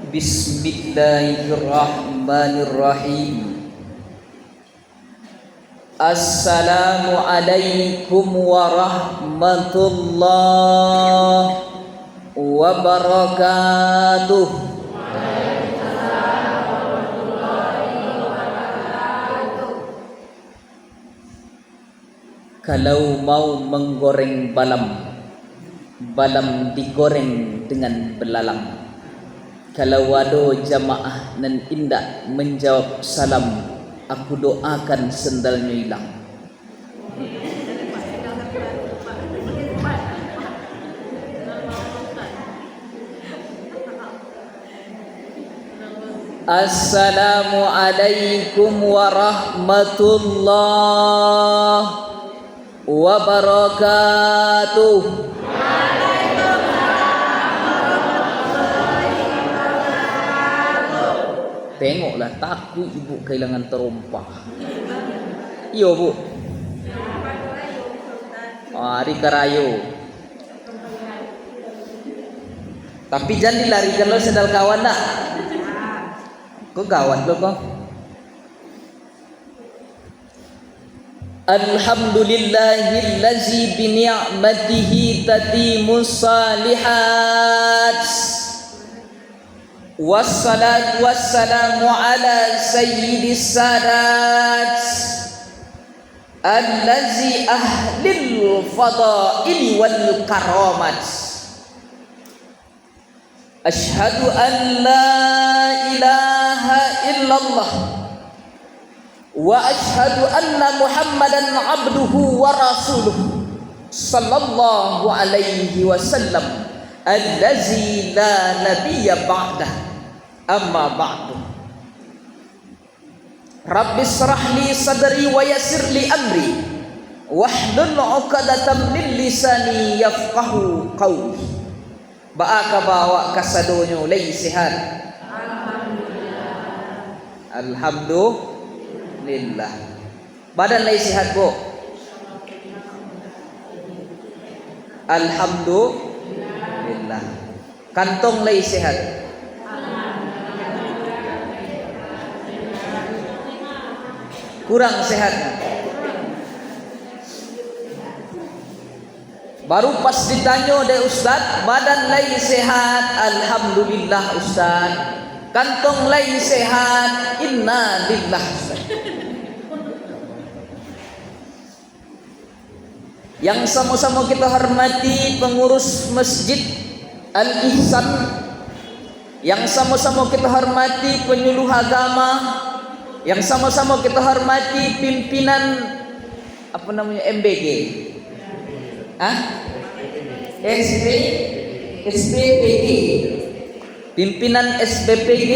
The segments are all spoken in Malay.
Bismillahirrahmanirrahim. Assalamualaikum warahmatullahi wabarakatuh. Kalau mau menggoreng balam, balam digoreng dengan belalang. Kalau ada jamaah nan indah menjawab salam, aku doakan sendalnya hilang. Assalamualaikum warahmatullahi wabarakatuh. Tengoklah, takut ibu kehilangan terompah. Iya bu. Hari karayo. Tapi jangan dilarikan lo sendal kawan nak. Kau kawan lo kau. Alhamdulillahillazi bi ni'matihi tatimus salihat. Wassalatu wassalamu ala sayyidis sadat allazi ahlil fadaili wal karamat. Ashhadu an la ilaha illallah wa ashhadu anna muhammadan abduhu wa rasuluh sallallahu alaihi wasallam allazi la nabiyya ba'dah. Amma ba'du. Rabbi shrah li sadri wa yassir li amri wahlul 'uqdatam min lisani yafqahu qawli. Baaka bawa kasadonyo lay sihat. Alhamdulillah. Badan lay sihat bu. Alhamdulillah. Kantong lay sihat. Kurang sehat. Baru pas ditanya deh Ustaz, badan lain sehat, alhamdulillah Ustaz. Kantong lain sehat, inna lillah Ustaz. Yang sama-sama kita hormati pengurus Masjid Al-Ihsan, yang sama-sama kita hormati penyuluh agama, yang sama-sama kita hormati pimpinan apa namanya MBG, SBPG, pimpinan SBPG,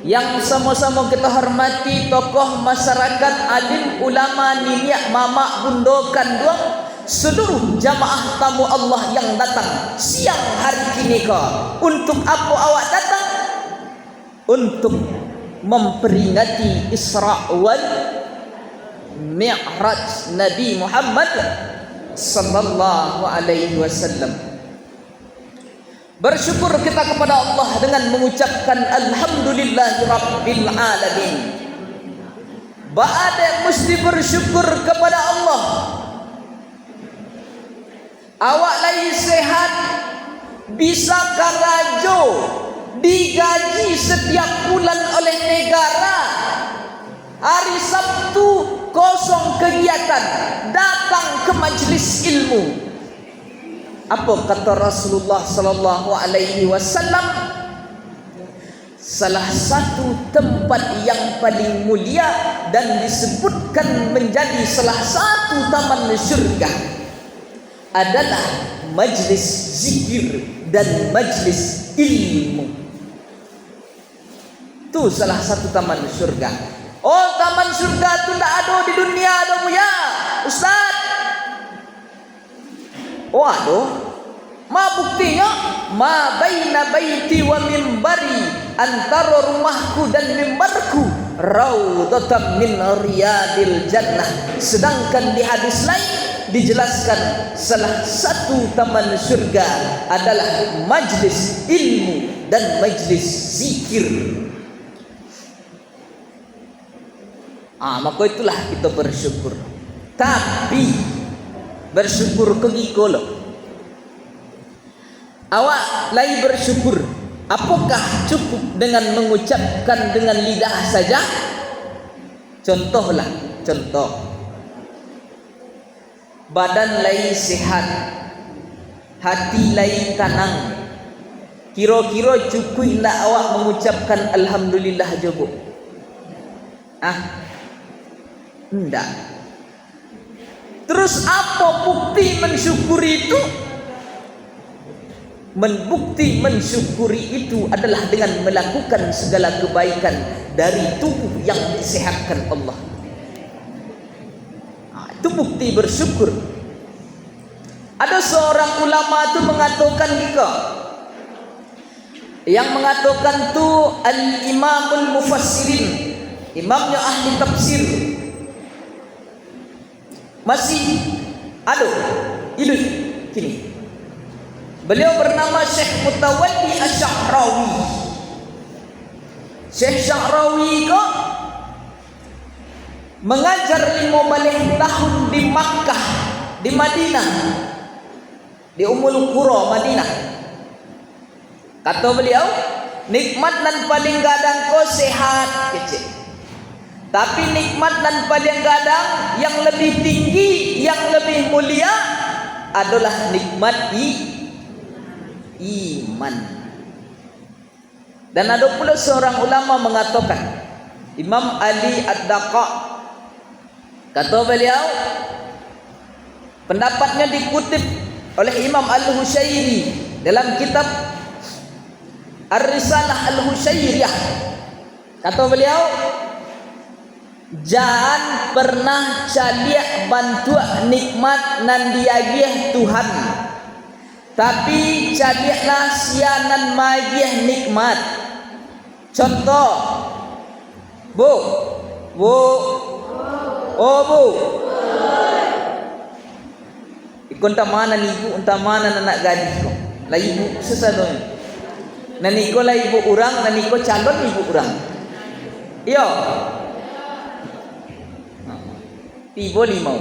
yang sama-sama kita hormati tokoh masyarakat, alim ulama, niniak mama bundo kanduang, seluruh jamaah tamu Allah yang datang siang hari kini kau. Untuk apa awak datang? Untuk memperingati Isra wal Mi'raj Nabi Muhammad sallallahu alaihi wasallam. Bersyukur kita kepada Allah dengan mengucapkan alhamdulillahirabbil alamin. Ba'ada mesti bersyukur kepada Allah. Awak lagi sehat, bisa karajo, digaji setiap bulan oleh negara. Hari Sabtu kosong kegiatan, datang ke majlis ilmu. Apa kata Rasulullah sallallahu alaihi wasallam? Salah satu tempat yang paling mulia dan disebutkan menjadi salah satu taman syurga adalah majlis zikir dan majlis ilmu. Itu salah satu taman surga. Oh, taman surga itu tidak ada di dunia ada ya Ustaz. Oh ada. Ma buktinya? Ma baina baiti wa mimbari, antara rumahku dan mimbarku raudhatan min riyadil jannah. Sedangkan di hadis lain, dijelaskan salah satu taman surga adalah majlis ilmu dan majlis zikir. Maka itulah kita bersyukur. Tapi bersyukur ke gikolo. Awak lagi bersyukur. Apakah cukup dengan mengucapkan dengan lidah saja? Contohlah, contoh. Badan lagi sehat, hati lagi tenang. Kira-kira cukup nak awak mengucapkan alhamdulillah jobo? Enggak. Terus apa bukti mensyukuri itu? Bukti mensyukuri itu adalah dengan melakukan segala kebaikan dari tubuh yang disehatkan Allah. Itu bukti bersyukur. Ada seorang ulama itu mengatakan gitu, yang mengatakan tu al-imamul mufassirin, imamnya ahli tafsir. Masih ada hidup kini. Beliau bernama Syekh Mutawalli Asy-Sya'rawi. Syekh Sya'rawi kok mengajar 15 tahun di Makkah, di Madinah, di Ummul Qura Madinah. Kata beliau, nikmat nan paling gadang ko sehat kecil. Tapi nikmat nan paling gadang yang lebih tinggi, yang lebih mulia adalah nikmat iman. Dan ada pula seorang ulama mengatakan, Imam Ali Ad-Daqa, kata beliau, pendapatnya dikutip oleh Imam Al-Husyairi dalam kitab Ar-Risalah Al-Husyairiyah. Kata beliau, jangan pernah caliak bantuan nikmat nan diagih Tuhan, tapi caliaklah sianan magih nikmat. Contoh, Bu, ikon tamana ni ibu, tamana anak gadis ko. Lah ibu sesado. Nani ko lah ibu orang, nani ko calon ibu orang. Iyo. Tiba limau.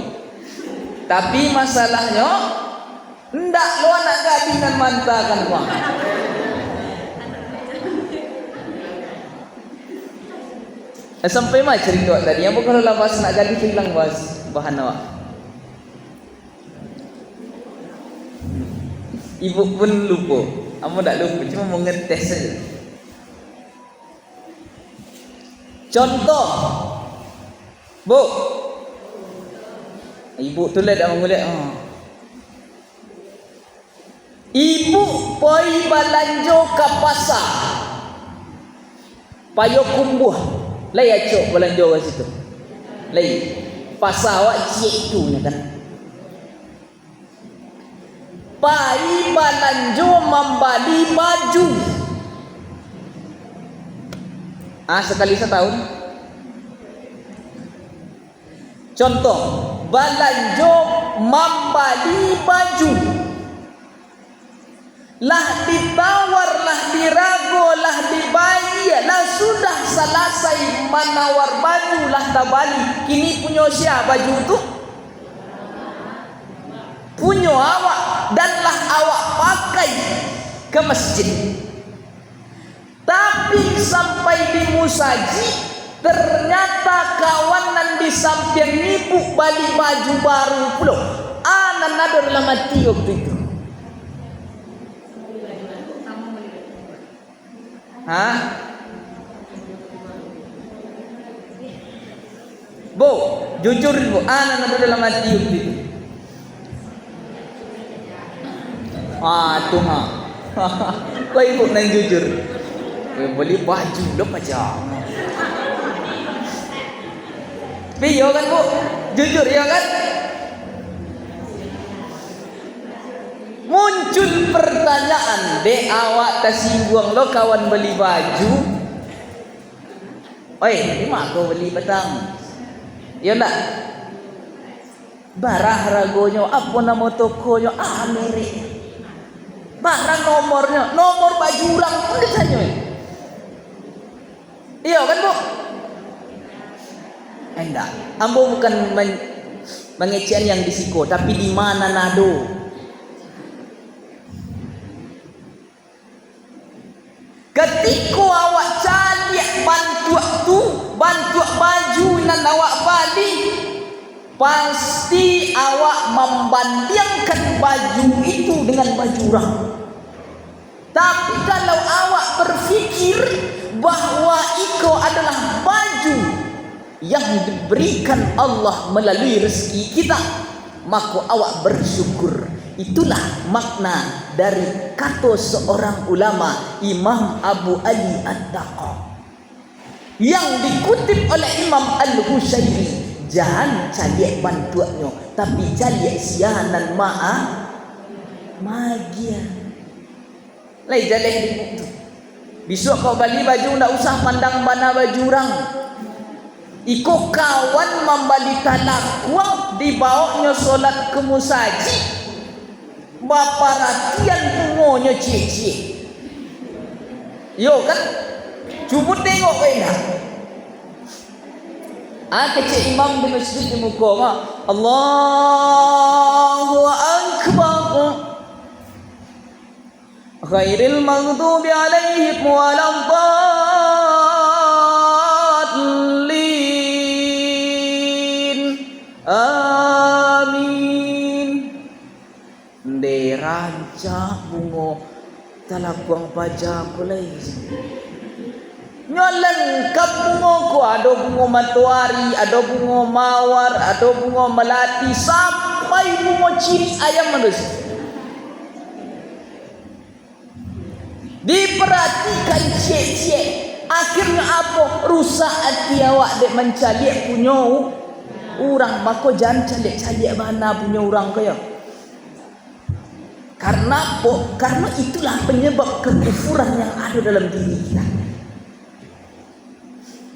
Tapi masalahnya ndak lo anak gadis nan mantakan uang. Sampai mah cerita tadi, apa kalau lapas nak gadis hilang bas bahan awak. Ibu pun lupa, kamu tak lupa, cuma mau ngetes saja. Contoh, Bu, ibu tu lah dah mengulik. Ibu pergi belanja ke pasar, payo kumbuh, lai acok belanja ke situ, lai pasar awak cik tu kan. Pergi belanja membeli baju, sekali setahun. Contoh, belanja membeli baju, lah ditawar, lah dirago, lah dibayar, lah sudah selesai menawar baju, lah tabali. Kini punya siapa baju tu? Punya awak, dan lah awak pakai ke masjid. Tapi sampai di musaji, ternyata kawanan di samping ibu balik baju baru pula. Anak ada dalam hati waktu itu. Bu, jujur bu, anak ada dalam hati waktu itu. Tuhan, kau ibu nang jujur. Beli baju dah macam. Tapi ya kan bu, jujur ya kan. Muncul pertanyaan, dek awak tersinggung lo kawan beli baju. Oi, di mana kau beli petang? Ya enggak? Barang ragonyo, apa nama tokonya, Amerik. Barang nomornya, nomor baju orang pun ditanya. Iya kan Bu? Enggak, ambo bukan mengecehan yang disiko, tapi di mana nado. Ketika awak cari bantu baju nan awak bali, pasti awak membandingkan baju itu dengan baju orang. Tapi kalau awak berfikir bahwa itu adalah baju yang diberikan Allah melalui rezeki kita, maka awak bersyukur. Itulah makna dari kata seorang ulama, Imam Abu Ali At-Taqa, yang dikutip oleh Imam Al-Husayri. Jangan cari bantuannya, tapi cari sianan magia. Lai jaleh di buku. Besok kau beli baju, ndak usah pandang mana baju orang. Iko kawan membali talakuang, dibawanya solat ke musajid. Bapa ratian pungonya cie-cie. Yo kan? Cuba tengok enak. Kecik imam di masjid di muka, Allahu Akbar. Ghairil maghdubi alaihim waladdallin. Amin. De rancak bungo talakuang pajak kulai. Lengkap bungo ko, ada bungo matahari, ada bungo mawar, ada bungo melati, sampai bungo ciri ayam manusia. Diperhatikan cek-cek, akhirnya apa? Rusak hati awak dek mencari punya orang. Maka jangan cari mana punya orang kaya. Karena apa? Karena itulah penyebab kekufuran yang ada dalam diri kita.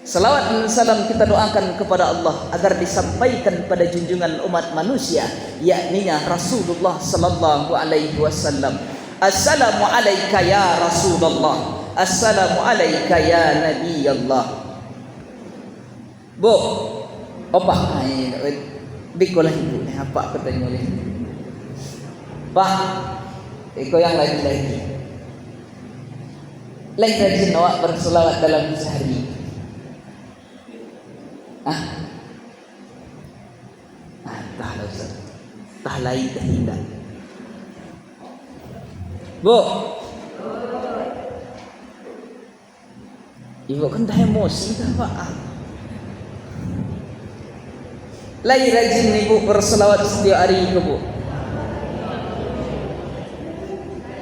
Salawat dan salam kita doakan kepada Allah agar disampaikan pada junjungan umat manusia, yakninya Rasulullah sallallahu alaihi wasallam. Assalamu alayka ya Rasulullah, assalamu alayka ya Nabi Allah. Bu, opa, bikolah ibu, apa katanya oleh Pak, iko yang lagi-lagi. Lain rajin awak berselawat dalam sehari. Entahlah Ustaz. Entah lain dan tidak. Bu, ibu kan dah emosi dah Pak. Lain rajin ibu berselawat setiap hari ke Bu.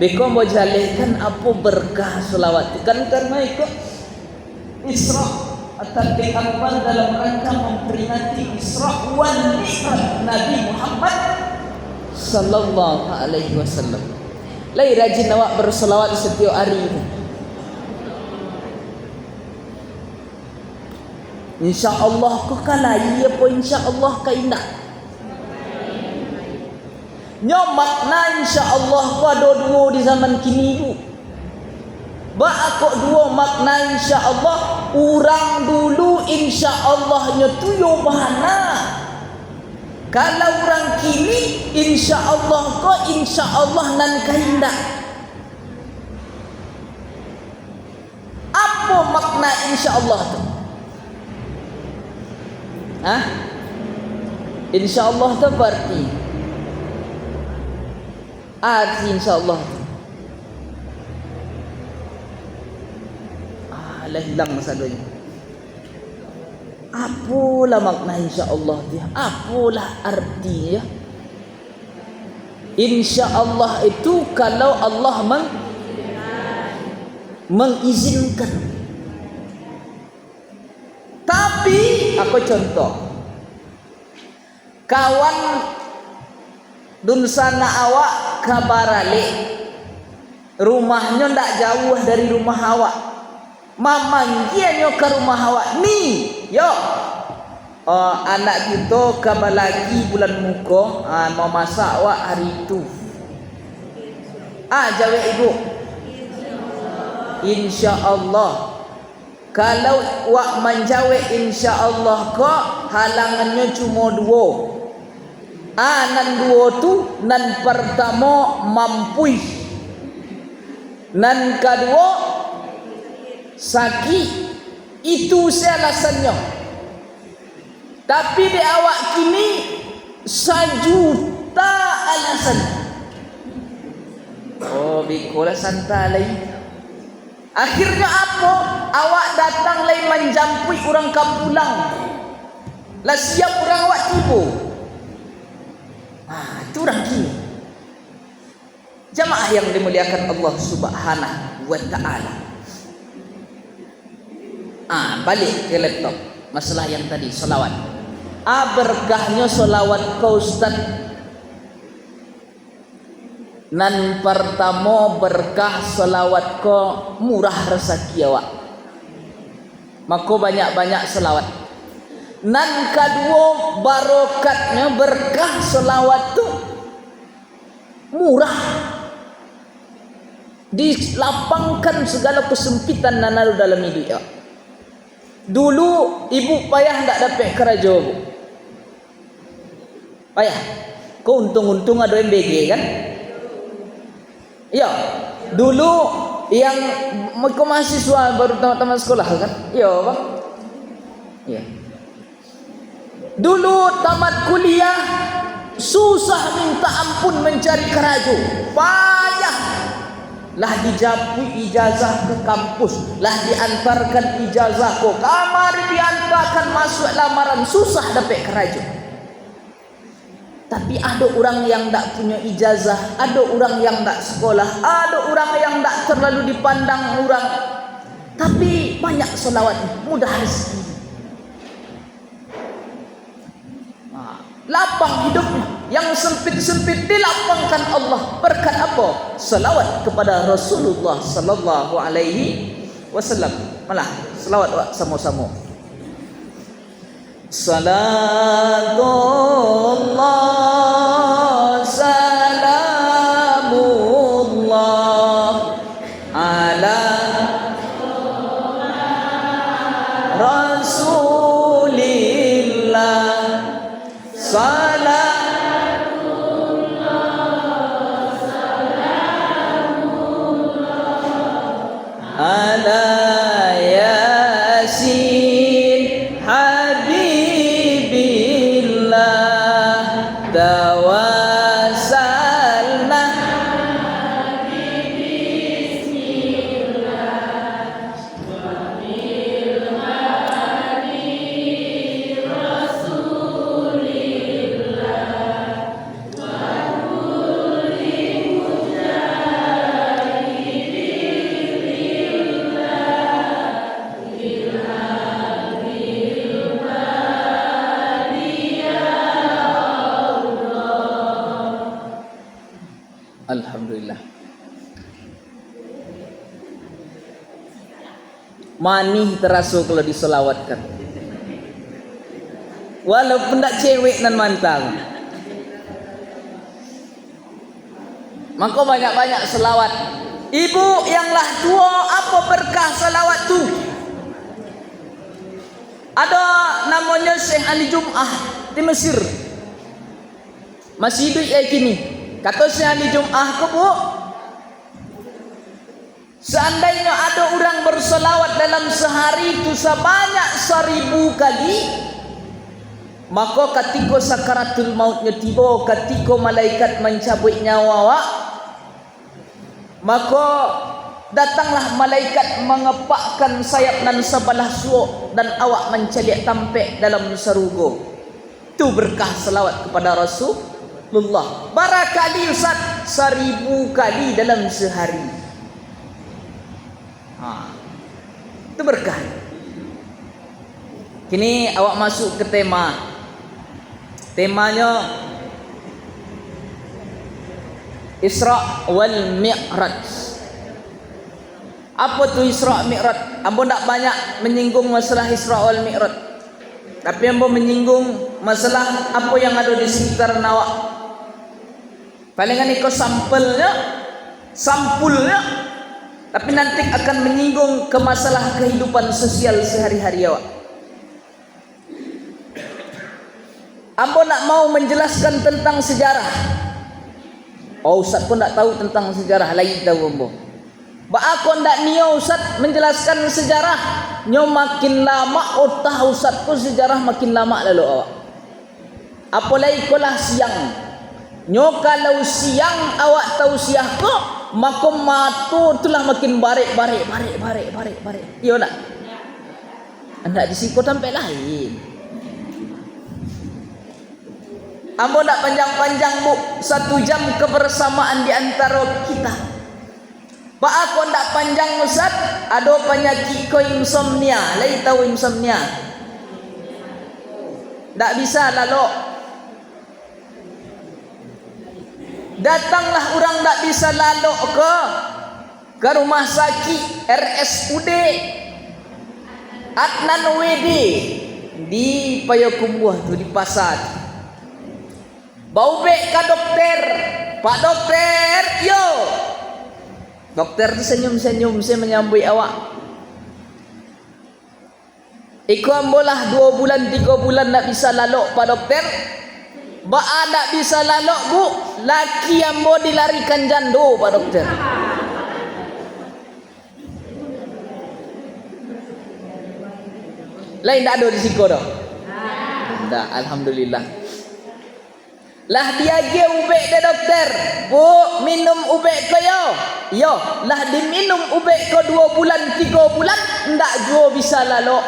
Beko mau jalihkan apa berkah selawat kan, karena ikut Isra atau diambil dalam rangka memperingati Isra wal Mi'raj Nabi Muhammad sallallahu alaihi wasallam. Lai rajin awak berselawat setiap hari. Insya-Allah kau kalai apa insya-Allah kau indah. Makna insya-Allah kau ada dua di zaman kini bu. Kok dua makna insya-Allah. Orang dulu insya-Allahnya tu yo bahana. Kalau orang kini insya-Allah kau insya-Allah nan kaindah. Apa makna insya-Allah tu? Insya-Allah tu berarti arti insya-Allah tu. Lah hilang masalahnya. Apalah makna insya-Allah dia? Apalah artinya? Insya-Allah itu kalau Allah mengizinkan. Tapi aku contoh. Kawan dunsana awak kabarale. Rumahnya ndak jauh dari rumah awak. Mamanggiannya ke rumah awak ni, yo. anak kita kabar lagi bulan muka mau masak wak hari itu. Jawab ibu. InsyaAllah. Kalau wak menjawab insyaAllah kok halangannya cuma dua. Nan dua tu, nan pertama mampu, nan kedua sakit. Itu saya alasannya. Tapi di awak kini sejuta alasan. Bikola santai lagi. Akhirnya apa? Awak datang lagi menjampui orang kampulang. Lah siap orang awak tipu. Itu orang gini. Jamaah yang dimuliakan Allah Subhanahu wa ta'ala. Balik ke laptop. Masalah yang tadi, solawat. Berkahnya solawat kau Ustaz. Nan pertama berkah selawat ko murah rezeki awak. Maka banyak-banyak selawat. Nan kedua barokatnya berkah selawat tu murah. Dilapangkan segala kesempitan nan ada dalam hidup awak. Dulu ibu payah tak dapat kerja bu. Payah. Kau untung-untung ada MBG kan? Ya, dulu yang mahasiswa baru tamat sekolah kan? Ya, Bang. Ya. Dulu tamat kuliah susah minta ampun mencari kerja. Payah. Lah dijapui ijazah ke kampus, lah diantarkan ijazah ke kamar, diantarkan masuk lamaran, susah dapat kerja. Tapi ada orang yang tak punya ijazah, ada orang yang tak sekolah, ada orang yang tak terlalu dipandang orang, tapi banyak selawat, mudah rezeki. Lapang hidupnya, yang sempit-sempit dilapangkan Allah. Berkat apa? Selawat kepada Rasulullah sallallahu alaihi wasallam. Malah selawat sama-sama. Salatullah salamullah ala Rasulillah. Salatullah salamullah ala Yasin Habibillah. Tawassalna bismillah wa bil hadi Rasulillah wa kulli mujahidin lillah bil hadil hadi ya Allah. Alhamdulillah. Manih terasa kalau diselawatkan. Walaupun tak cewek dan mantang. Maka banyak-banyak selawat. Ibu yang lah tua, apa berkah selawat tu? Ada namanya Syekh Ali Jum'ah di Mesir. Masih hidup kayak gini. Kata Syekh Ali Jum'ah ke bu, seandainya ada orang berselawat dalam sehari itu sebanyak 1000 kali, maka ketika sakaratul mautnya tiba, ketika malaikat mencabut nyawa awak, maka datanglah malaikat mengepakkan sayap dan sebelah suuk dan awak menceliak tampek dalam sarugo. Itu berkah selawat kepada Rasulullah. Barakali Ustaz, 1000 kali dalam sehari. Itu berkah. Kini awak masuk ke tema. Temanya Isra wal Mi'raj. Apa tu Isra Mi'raj? Ampun tak banyak menyinggung masalah Isra wal Mi'raj. Tapi ambo menyinggung masalah apa yang ada di sekitar awak. Palingan iko sampulnya, tapi nanti akan menyinggung ke masalah kehidupan sosial sehari-hari awak. Ambo nak mau menjelaskan tentang sejarah. Oh, Ustaz pun tak tahu tentang sejarah, lain tahu ambo. Ba aku ndak niyo Ustaz menjelaskan sejarah, nyo makin lama otah Ustaz pun sejarah makin lama lalu awak. Apalagi kolah siang. Nyo kalau siang awak tahu siang ko, makom matu itulah makin barek. Iyo nak? Anda di siko sampai lain. Ambo nak panjang-panjang bu, 1 jam kebersamaan di antara kita. Pak aku ndak panjang Ustaz, ada penyakit ko insomnia, lai tahu insomnia. Ndak bisa lalu. Datanglah orang ndak bisa lalu ke rumah sakit RSUD Adnan WD di Payakumbuh tu di pasar. Bau bek ke dokter, Pak dokter, yo. Dokter tu senyum-senyum saya menyambut awak. Iku ambolah 2 bulan 3 bulan nak bisa lalok Pak dokter. Ba nak bisa lalok bu, laki ambo dilarikan jando Pak dokter. Lain tak ada di siko dah. Tak, alhamdulillah. Lah dia ge ubek de dokter. Bu, minum ubek ko yo. Yo, lah diminum ubek ko 2 bulan 3 bulan ndak jo bisa lalok.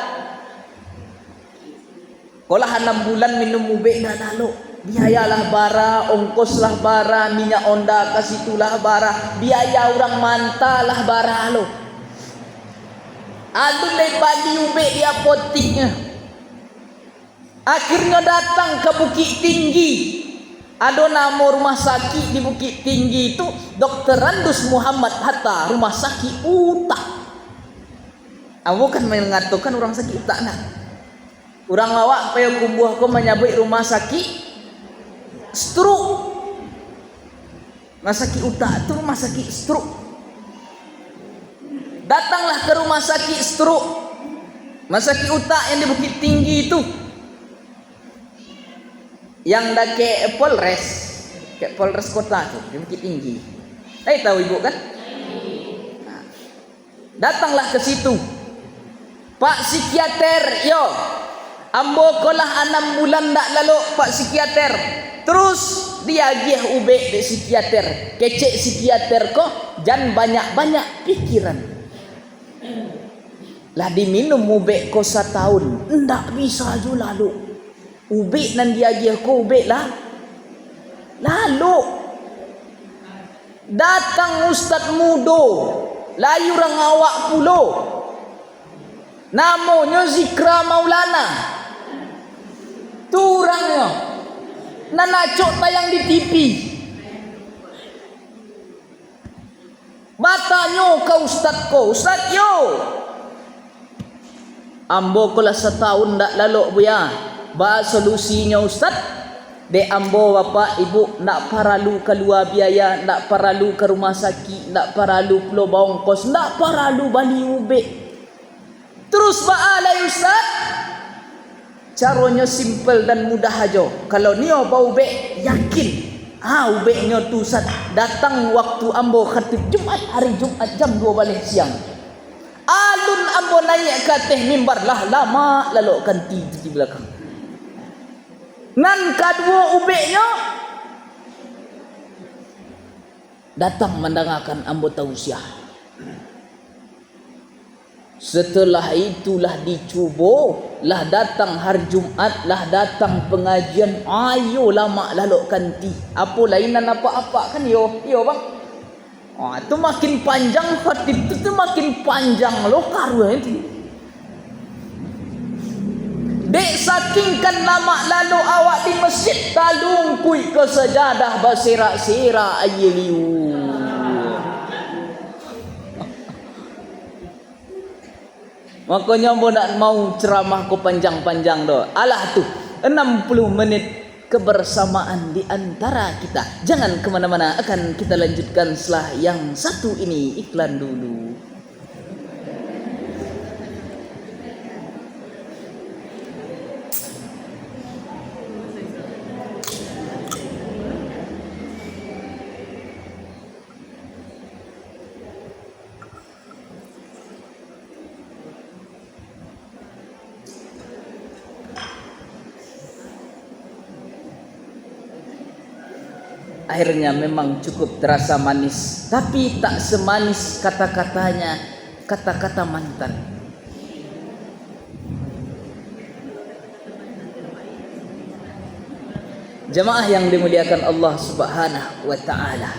Kolah 6 bulan minum ubek ndak lalok. Biayalah bara, ongkoslah bara, minyak onda kasitulah bara, biaya orang mantalah bara lo. Aduh le bagi ubek di apotiknya. Akhirnya datang ke Bukit Tinggi. Ada nama rumah sakit di Bukit Tinggi itu Dr. Randus Muhammad Hatta, rumah sakit utak. Aku kan mengatakan orang sakit utak nak. Orang awak Payakumbuh ko menyebut rumah sakit stroke. Rumah sakit utak itu rumah sakit stroke. Datanglah ke rumah sakit stroke, rumah sakit utak yang di Bukit Tinggi itu. Yang dah ke Polres kota tu di Bukit Tinggi. Tahu ibu kan? Nah, datanglah ke situ. Pak psikiater, yo. Ambo kolah 6 bulan ndak lalu Pak psikiater. Terus dia giah ubek de psikiater. Kecek psikiater ko, jangan banyak-banyak pikiran. Lah diminum ubek ko 1 tahun, ndak bisa ju lalu. Ubek nan dia giah ko ubek lah. Lalu datang Ustaz Mudo, layu orang awak pulo. Namanya Zikra Maulana. Tu orangnya. Nanacok tayang di TV. Batanya ke Ustaz ko, Ustaz yo. Ambo ko lah 1 tahun ndak lalok buya. Ba solusinya Ustaz, de ambo bapak ibu nak paralu keluar biaya, nak paralu ke rumah sakit, nak paralu pulau bawang kos, nak paralu bali ubek. Terus baalai Ustaz, caranya simple dan mudah aja. Kalau nio bau ubek, yakin ubeknya tu Ustaz datang waktu ambo khatib Jumat, hari Jumat jam 2 balik siang. Alun ambo naik ke atas mimbar lah lama lalu kanti di belakang. Nan kedua ubeknya datang mendengarkan ambo tausiah. Setelah itulah dicuba, lah datang hari Jumat, lah datang pengajian, ayo lama lalu kanti. Apa lainan apa-apa kan yo bang. Itu makin panjang khatib itu makin panjang lo karuan itu. Dek sakingkan lama lalu awak di masjid talung kui ke sejadah berserak-serak ayeliu. 1 Makanya nak mau ceramah ko panjang-panjang doh. Alah tuh 60 menit kebersamaan di antara kita. Jangan kemana-mana, akan kita lanjutkan setelah yang satu ini. Iklan dulu. Akhirnya memang cukup terasa manis, tapi tak semanis kata-katanya, kata-kata mantan. Jemaah yang dimuliakan Allah Subhanahu wa taala.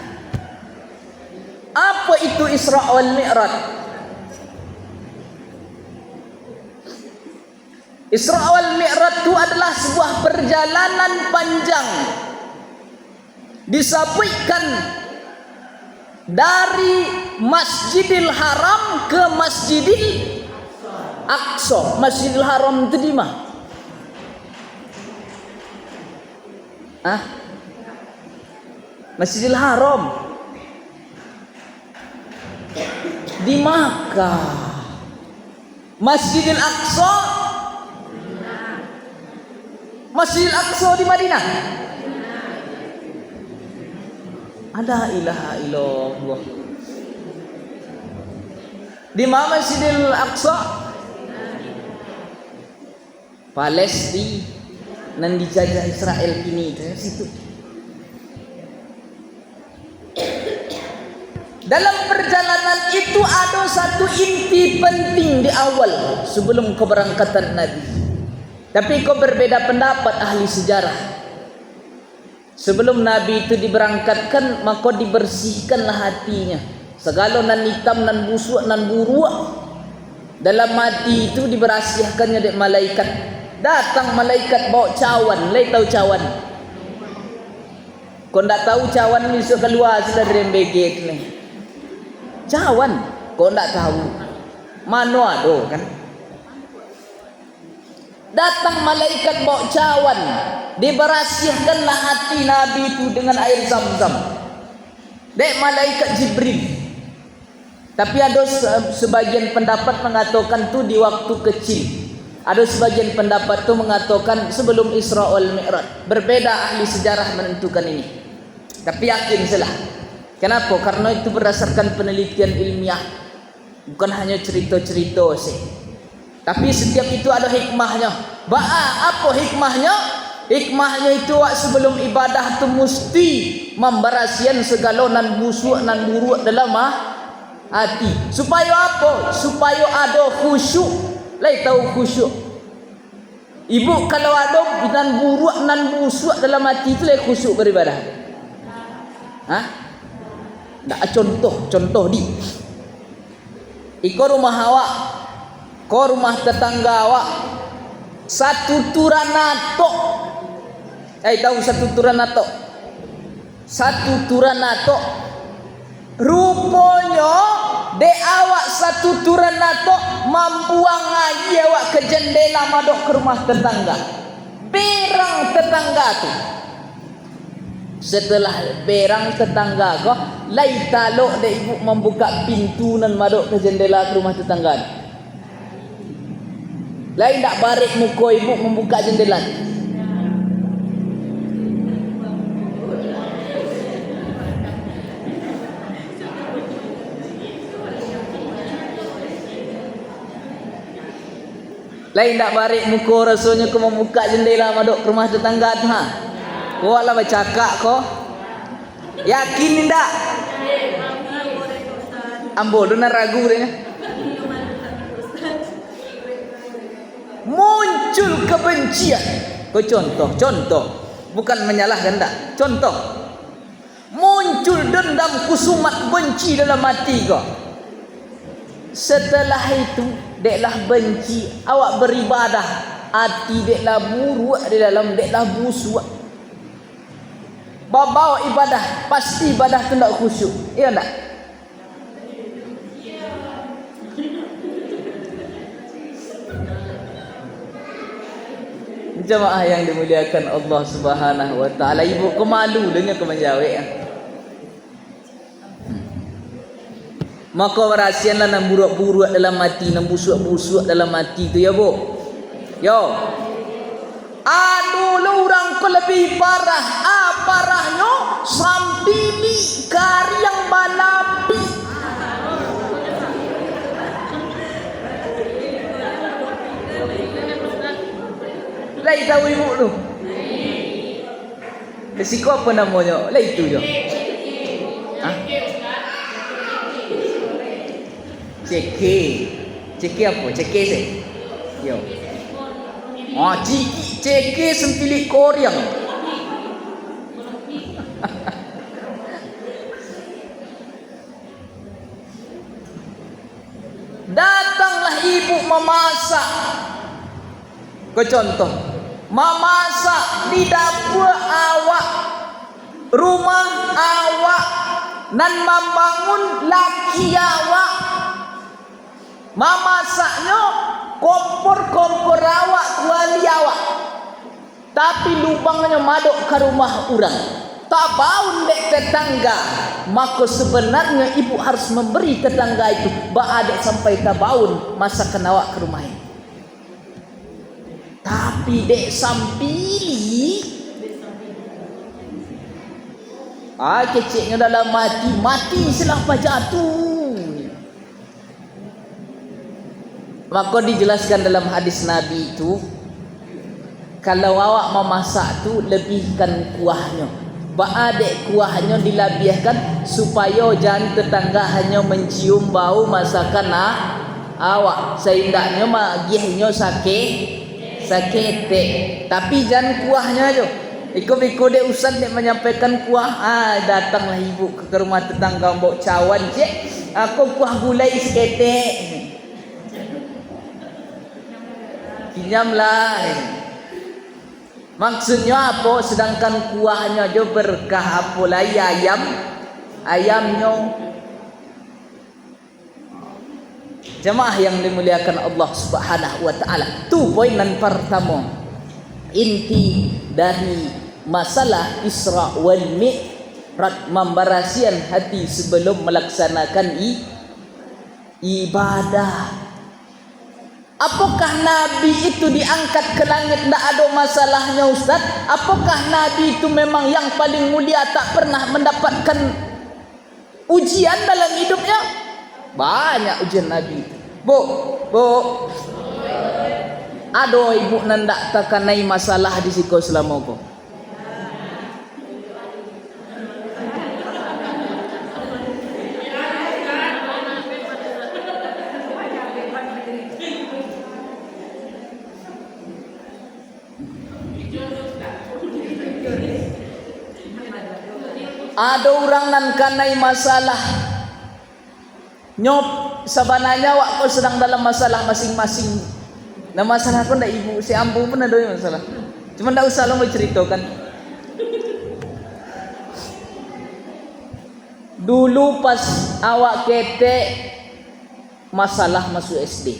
Apa itu Isra wal Mi'raj? Isra wal Mi'raj itu adalah sebuah perjalanan panjang. Disampaikan dari Masjidil Haram ke Masjidil Aqsa. Masjidil Haram itu di mana? Masjidil Haram di Makkah. Masjidil Aqsa, Masjidil Aqsa di Madinah. La ilaha illallah. Di mana Masjidil Aqsa? Palestina nan dijajah Israel kini dari situ. Dalam perjalanan itu ada satu inti penting di awal sebelum keberangkatan Nabi. Tapi kau berbeda pendapat ahli sejarah. Sebelum Nabi itu diberangkatkan, maka dibersihkanlah hatinya. Segala nan hitam, nan busuk, nan buruk dalam hati itu diberasihkannya oleh malaikat. Datang malaikat bawa cawan. Lai tahu cawan? Kau tak tahu cawan ni sudah keluar sudah dari MBG ni. Cawan, kau tak tahu. Mana ada kan? Datang malaikat bawa cawan, diberasihkanlah hati Nabi itu dengan air Zam-Zam. Dek malaikat Jibril. Tapi ada sebagian pendapat mengatakan tu di waktu kecil. Ada sebagian pendapat tu mengatakan sebelum Isra wal Mi'raj. Berbeda ahli sejarah menentukan ini. Tapi yakin salah. Kenapa? Karena itu berdasarkan penelitian ilmiah. Bukan hanya cerita-cerita sih. Tapi setiap itu ada hikmahnya. Apa hikmahnya? Hikmahnya itu sebelum ibadah tu mesti memberasihan segala nan busuk nan buruk dalam hati. Supaya apa? Supaya ada khusyuk. Lai tahu khusyuk. Ibu kalau ada nan buruk nan busuk dalam hati itu lai khusyuk beribadah. Tak contoh di. Iko rumah awak, ko rumah tetangga awak, satu turanato. Tahu satu turanato? Satu turanato. Rupanya de awak satu turanato membuang ngaji awak ke jendela madok ke rumah tetangga. Berang tetangga tu. Setelah berang tetangga ko, lai talok de ibu membuka pintu nan madok ke jendela ke rumah tetangga. Lai tak barik muka ibu membuka jendela. Lai tak barik muka rasanya ke membuka jendela madok ke rumah tetangga tu Kau lah bercakap kau. Yakin tak? Ambo lu nak ragu dia. Muncul kebencian. Kau contoh. Bukan menyalahkan tak? Contoh. Muncul dendam kusumat benci dalam hati kau. Setelah itu, deklah benci, awak beribadah. Hati deklah buruk di dalam, deklah busuk. Bawa ibadah, pasti ibadah tu tak khusyuk. Iya tak? Jemaah yang dimuliakan Allah Subhanahu wa taala, ibu kemalu dengan kemenjawab ya. Maka rahasialah nan buruk-buruk dalam hati, nan busuk-busuk dalam hati tu ya bu. Yo. Aduh orang ko lebih parah. Parahnya sampai di karyang balapi. Lai tahu ibu tu. Resiko apa namanya? Lai itu je. Ceke apa? Ceke se. Yo. Ceke sempilik koryang. Datanglah ibu memasak. Kau contoh, memasak di dapur awak, rumah awak, nan membangun laki awak. Memasaknya kompor-kompor awak, kuali awak. Tapi lubangnya maduk ke rumah orang. Tak baun dek tetangga. Maka sebenarnya ibu harus memberi tetangga itu ba'adek sampai tak baun masakan awak ke rumah ini. Tapi dek sampili keceknya dalam mati selapa jatuh. Maka dijelaskan dalam hadis Nabi itu, kalau awak memasak tu lebihkan kuahnya. Ba'adek kuahnya dilabiahkan supaya jangan tetangga hanya mencium bau masakan awak. Seindahnya magihnya sakit. Tapi jangan kuahnya aja. Iko dek ustaz dek menyampaikan kuah. Datanglah ibu ke rumah tetangga mbok cawan cek. Aku kuah gulai seketek. Kinyamlah. Maksudnya apa? Sedangkan kuahnya aja berkah apa lagi ayamnya. Jemaah yang dimuliakan Allah Subhanahu wa taala. Tu poin yang pertama. Inti dari masalah Isra wal Mi'raj, memberasihan hati sebelum melaksanakan ibadah. Apakah Nabi itu diangkat ke langit tidak ada masalahnya Ustaz? Apakah Nabi itu memang yang paling mulia, tak pernah mendapatkan ujian dalam hidupnya? Banyak ujian Nabi. Bu. Ada ibu nandak takanai masalah di siko selama ko. Ada orang nan kanai masalah nyop sebenarnya wak kau sedang dalam masalah masing-masing. Nah masalah kau ndak ibu si ampu pun ada masalah. Cuma ndak usah lo mau ceritakan. Dulu pas awak ketek masalah masuk SD.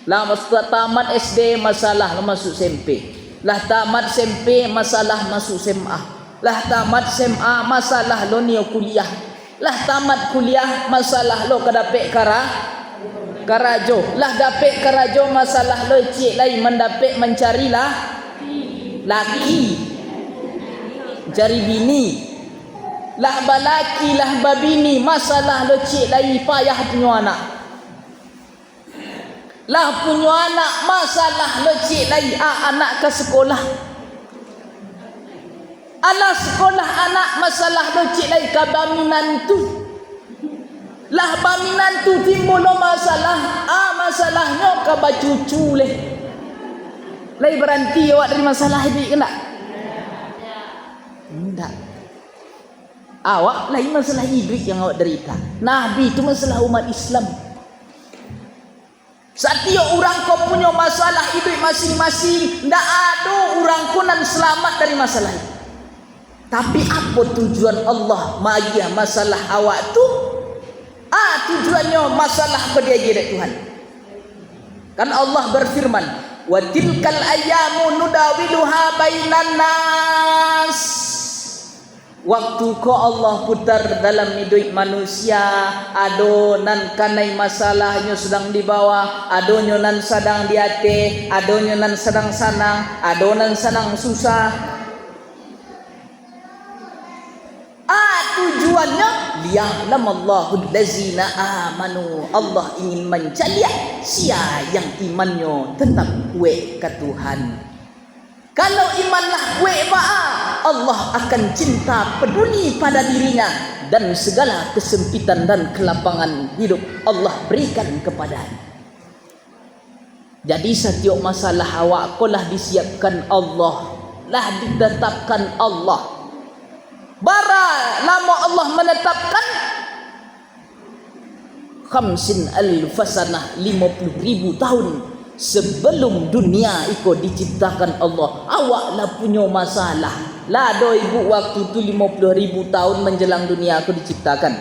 Lah masuk tamat SD masalah lo masuk SMP. Lah tamat SMP masalah masuk SMA. Lah tamat SMA masalah lo niyo kuliah. Lah tamat kuliah masalah lo kadapek karajo. Lah dapek karajo masalah lo cik lai mendapek mencari laki. Cari bini. Lah balaki lah babini masalah lo cik lai payah punya anak. Lah punya anak masalah lo cik lai anak ke sekolah. Alah sekolah anak masalah lo cik lai ka baminantu. Lah baminantu timbul lo masalah. Masalahnya ka bacucu leh. Lai berhenti awak dari masalah ini kena? Tidak. Awak lain masalah hidup yang awak derita. Nabi itu masalah umat Islam. Setiap orang kau punya masalah hidup masing-masing. Tidak ada orang kunan selamat dari masalah itu. Tapi apa tujuan Allah magia masalah awak tu? Tujuannya masalah berdiaji dari Tuhan. Kan Allah berfirman, Wa tilkal ayyamu nudawiluha bainan nas. Waktu ko Allah putar dalam hidup manusia, adonan kanai masalahnya sedang dibawa, adonyo nan sedang diate, adonyo nan sedang sanang, adonan senang susah. Tujuannya liya'lamallahu allazina amanu. Allah ingin mencaliak sia yang imannya tetap kuat ke Tuhan. Kalau imanlah kuat Allah akan cinta peduli pada dirinya, dan segala kesempitan dan kelapangan hidup Allah berikan kepadanya. Jadi setiap masalah awak kolah disiapkan Allah, lah ditetapkan Allah. Bara lama Allah menetapkan 50,000 sanah, 50,000 tahun sebelum dunia itu diciptakan Allah. Awaklah punya masalah. Lah do ibu waktu tu 50,000 tahun menjelang dunia aku diciptakan.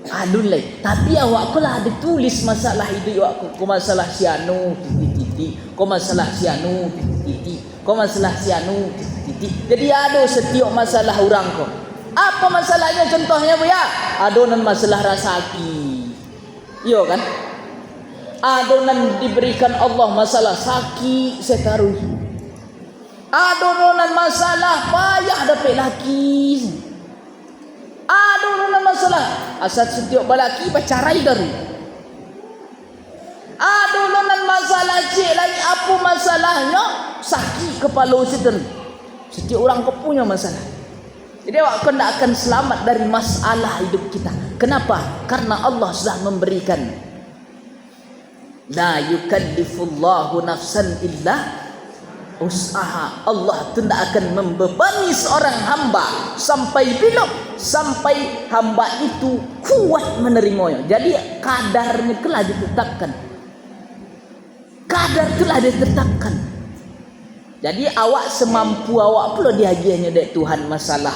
Adulai. Tapi awak lah ada tulis masalah hidup awak. Ko masalah sianu titik-titik. Ko masalah sianu titik-titik. Ko masalah sianu titik-titik. Jadi ada setiap masalah orang ko. Apa masalahnya contohnya bu ya? Adonan masalah rasaki. Iya kan? Adonan diberikan Allah masalah sakit setaruh. Adonan masalah payah dapat laki. Adonan masalah asal setiap balaki bercarai dari. Adonan masalah cik lagi apa masalahnya? Sakit kepala setaruh. Setiap orang kau punya masalah. Jadi awak kau tidak akan selamat dari masalah hidup kita. Kenapa? Karena Allah sudah memberikan. La yukallifullahu nafsan illa usaha. Allah tidak akan membebani seorang hamba sampai bila? Sampai hamba itu kuat menerimanya. Jadi kadarnya telah ditetapkan. Kadar telah ditetapkan. Jadi awak semampu awak pula dihagiannya dari Tuhan masalah.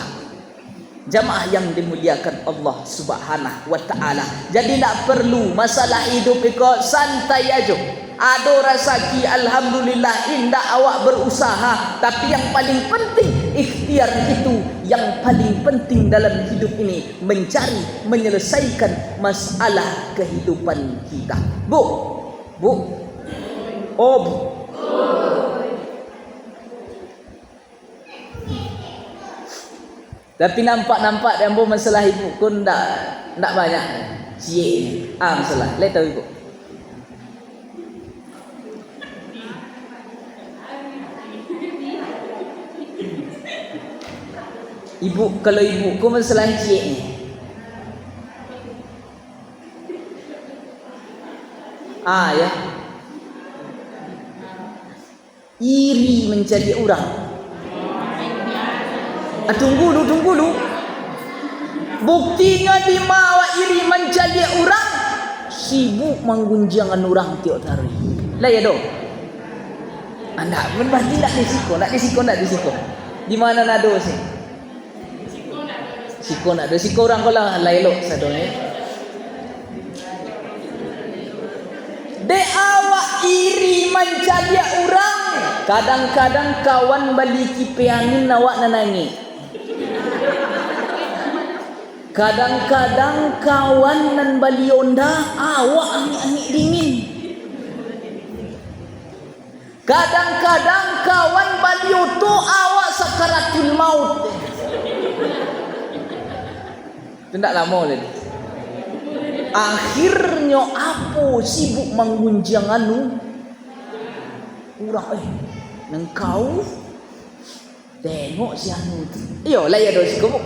Jamaah yang dimuliakan Allah Subhanahu wa taala. Jadi tak perlu masalah hidup ikut santai aja. Ada rezeki alhamdulillah, indah awak berusaha, tapi yang paling penting ikhtiar itu yang paling penting dalam hidup ini, mencari menyelesaikan masalah kehidupan kita. Bu. Oh, bu. Tapi nampak yang masalah ibu pun tak banyak. Cik, masalah. Lihat tahu ibu. Ibu, kalau ibu ku masalah cik ni. Ya. Iri menjadi orang. Tunggu dulu. Buktinya di mawa iri menjadi orang, sibuk menggunjangkan orang tiap hari. Lah ya dong. Anda berarti nak disiko. Di mana nado sih? Siko orang kolah lailok sadone. De awak iri menjadi orang. Kadang-kadang kawan balik kipeangin awak nanangi. Kadang-kadang kawan nan bali onda awak angin-angin dingin. Kadang-kadang kawan bali utu awak sakaratul maut. Tidak lama lagi. Akhirnya apa sibuk menggunjang anu urang nang kau tengok si anu tu. Iyo lah ya dos kau.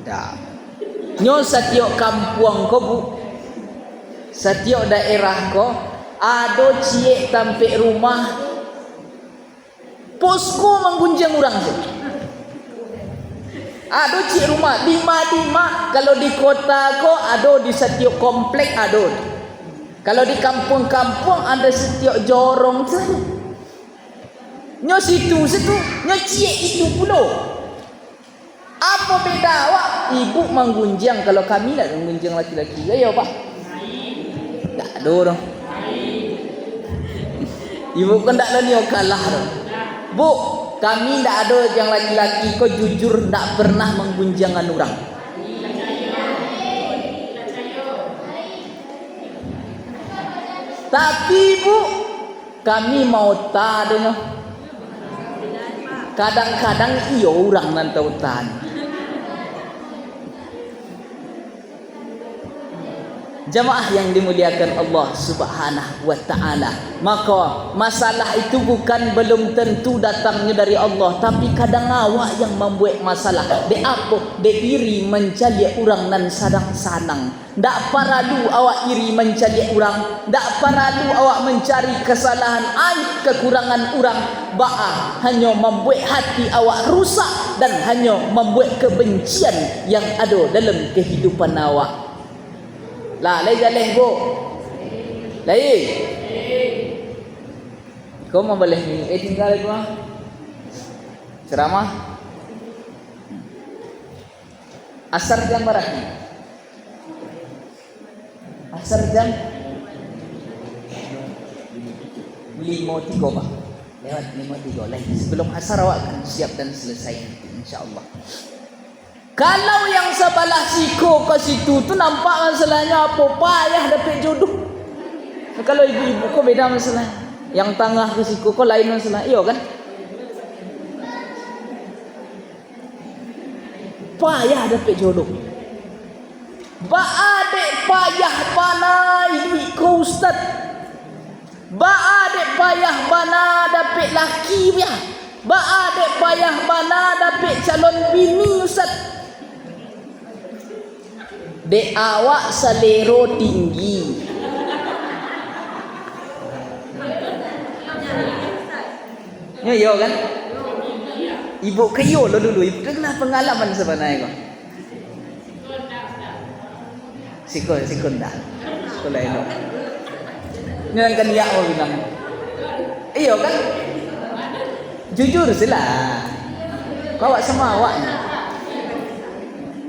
Ada. Nyo setiap kampung ko bu, setiap daerah ko ada cie tampe rumah posko menggunjang orang tu. Ada cie rumah lima kalau di kota ko ada di setiap komplek ada. Kalau di kampung-kampung ada setiap jorong tu. Nyo situ nyo cie itu pula. Apa beda awak? Ibu menggunjang, kalau kami nak menggunjang laki-laki. Ya pak. Tak ada orang. Ibu kan tak lani kalah. Bu, kami tak ada yang laki-laki kau jujur tak pernah menggunjangkan orang. Tapi bu, kami mau tahu. Kadang-kadang iyo orang nan tahu tan. Jamaah yang dimuliakan Allah Subhanahu wa ta'ala, maka masalah itu bukan belum tentu datangnya dari Allah, tapi kadang awak yang membuat masalah. De apa? De iri mencari orang nan sadang-sanang. Dak paralu awak iri mencari orang, dak paralu awak mencari kesalahan, aib kekurangan orang. Ba'a hanya membuat hati awak rusak dan hanya membuat kebencian yang ada dalam kehidupan awak. Lah, lai jaleh bu. Lai. Kau mau boleh ni? Tinggal aku ah. Ceramah. Asar jam berapa? Asar jam 5.3 pak. Lewat 5.3 lagi. Sebelum asar awak akan siap dan selesai insya-Allah. Kalau yang sebelah siku ke situ tu nampak masalahnya apa? Payah dapat jodoh. Kalau ibu-ibu kau beda masalah. Yang tengah ke siku kau lain masalah. Iya kan? Payah dapat jodoh. Ba adik payah bana ibu kau ustaz. Ba adik payah bana dapat laki dia. Ba adik payah bana dapat calon bini ustaz. De awak selero tinggi. Ya kan? Ibu kayo lo dulu. Ibu kenal pengalaman sebenarnya kau. Sikon dah. Sekolah itu. Yang kan ya orang bilang. Iya kan? Jujur sila. Kau awak sama awaknya.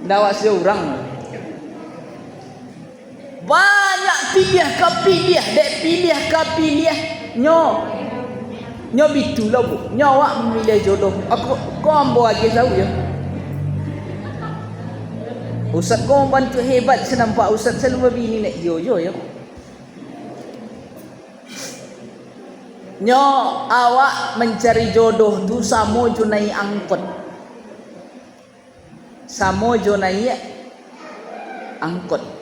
Dawak seorang. Banyak pilih ke pilih, dek pilih ke pilih. Nyo bitulah bu. Nyo awak memilih jodoh. Aku kau ambo aja tahu ya. Ustaz kau bantu hebat. Saya nampak Ustaz selalu begini nak yo ya. Nyo awak mencari jodoh tu samo jo naik angkot. Samo jo naik angkot.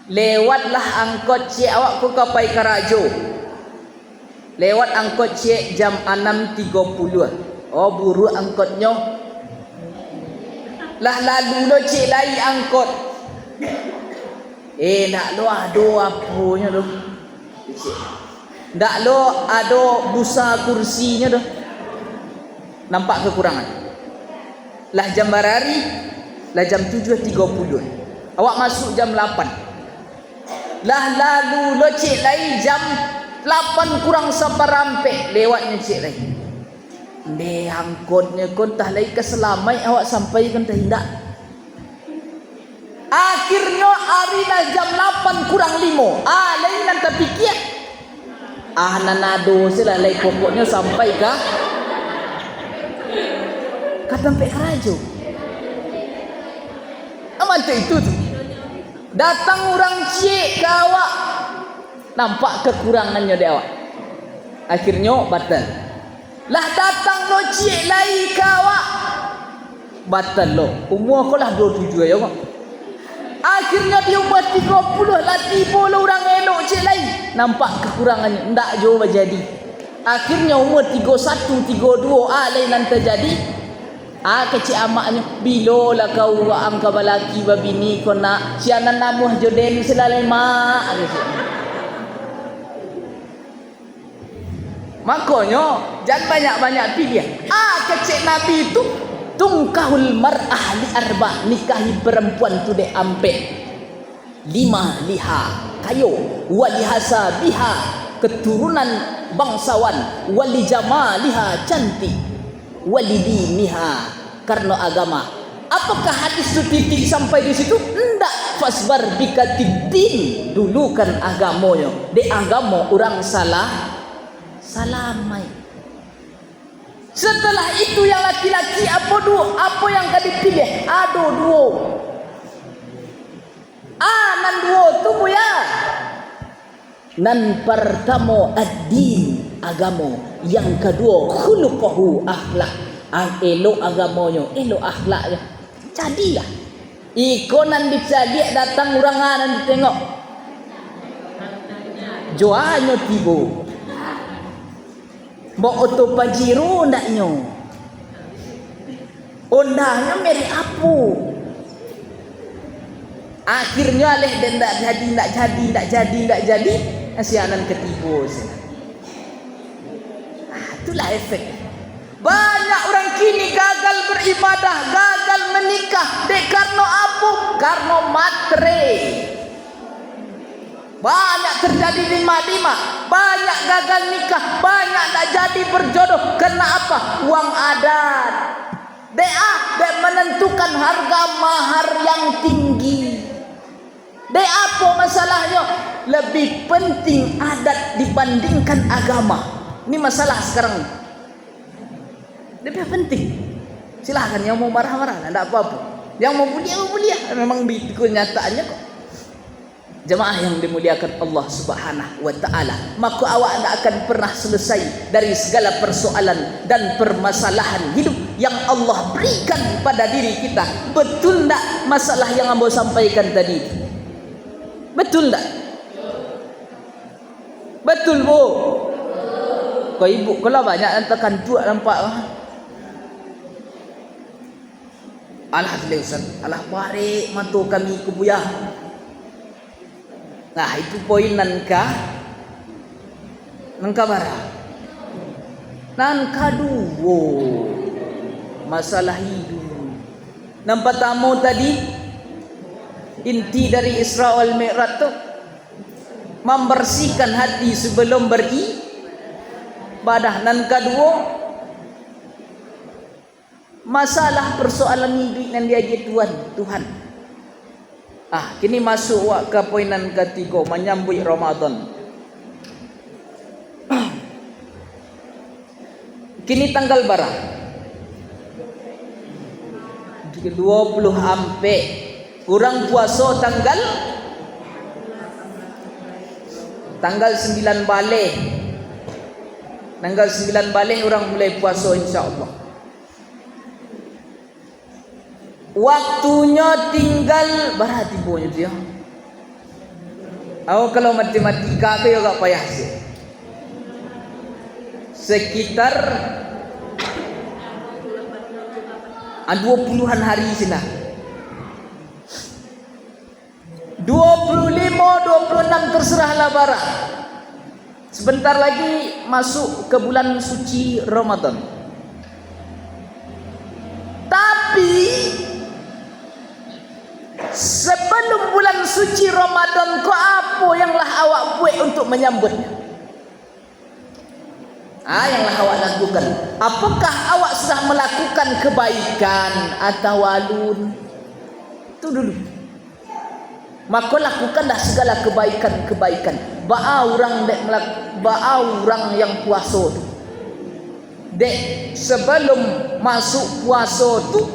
Lewatlah angkot cik awak ku kapai Karajo. Lewat angkot cik jam 6.30. Oh buru angkotnya. Lah lalu lo cik lai angkot. Nak lo ado apunya tu. Ndak lo ado busa kursinya tu. Nampak kekurangan. Lah jam barari. Lah jam 7.30. Awak masuk jam 8. Lah lalu lo cik lai jam 8 kurang seperampe lewatnya cik lai. De angkotnya kon tah lai keselamai awak sampai kan tah hindak. Akhirnya arina jam 8 kurang 5. Lai nanti pikir. Nanado sila lai pokoknya sampai kah? Sampai Karajo. Amat itu tu. Datang orang cik ke awak, nampak kekurangannya di awak. Akhirnya batal. Lah datang lo cik lai ke awak, batal lo. Umur aku lah 27 ya kok. Akhirnya dia umur 30 lah tiba lo orang elok cik lai. Nampak kekurangannya, ndak jauh jadi. Akhirnya umur 31, 32 lain nanti jadi. Kecik amaknya bila lah kau angka balaki babini kau nak sianan namuh joden selalai mak. Makanya jangan banyak-banyak pilih. Kecik Nabi itu tungkahul mar'ah li arba, nikahi perempuan tu dek ampe 5 liha kayo walihasa biha keturunan bangsawan wali jamaliha cantik walidiniha karena agama. Apakah hadis itu titik sampai di situ? Enggak. Fasbar bikatidin, dulu kan agamonya. De agama orang salah salamai. Setelah itu yang laki-laki apa yang kau dipilih? Ado duo. Nan duo tu buya. Nan pertama ad-din, agama. Yang kedua khuluquhu, akhlak. Elok agamanya, elok akhlaknya. Jadilah. Ikonan dicari datang orang nan ditengok. Joanyo tibo. Mbok oto pajiro ndaknyo. Ondahnya meri apu. Akhirnya leh dan ndak jadi asianan ketibo. Itulah efek. Banyak orang kini gagal beribadah, gagal menikah. Dek karena apa? Karena matre. Banyak terjadi lima-lima, banyak gagal nikah, banyak tak jadi berjodoh. Karena apa? Uang adat. Dek menentukan harga mahar yang tinggi. Dek apa masalahnya? Lebih penting adat dibandingkan agama. Ini masalah sekarang. Lebih penting. Silahkan yang mau marah-marah, tidak apa-apa. Yang mau bulia. Memang begitu kenyataannya kok. Jemaah yang dimuliakan Allah Subhanahu wa taala, maka awak tidak akan pernah selesai dari segala persoalan dan permasalahan hidup yang Allah berikan pada diri kita. Betul tak masalah yang ambo sampaikan tadi? Betul tak? Betul bu? Kau ibu kalau banyak antakan tuak nampak. Alhamdulillah Ustaz. Allah barik mantu kami kubuyah. Nah itu poin nangka bara. Nangka duo masalah hidup. Nampak tamu tadi inti dari Isra wal Mi'raj tu membersihkan hati sebelum beribadah. Nangka duo masalah persoalan hidup yang diajar Tuhan. Kini masuk ke poinan ketiga, menyambut Ramadan. Kini tanggal berapa? 20 ampe. Kurang puasa tanggal 9 balik. Tanggal 9 balik orang mulai puasa insya-Allah. Waktunya tinggal berapa tibonya dia? Kalau matematika aku agak payah sih. Sekitar 20-an hari sini. 25, 26 terserahlah barang. Sebentar lagi masuk ke bulan suci Ramadan. Tapi sebelum bulan suci Ramadan, kau apa yanglah awak buat untuk menyambutnya? Yanglah awak lakukan. Apakah awak sudah melakukan kebaikan atau walun? Itu dulu. Maka lakukanlah segala kebaikan. Ba'a orang yang puasa tu. Dek sebelum masuk puasa tu,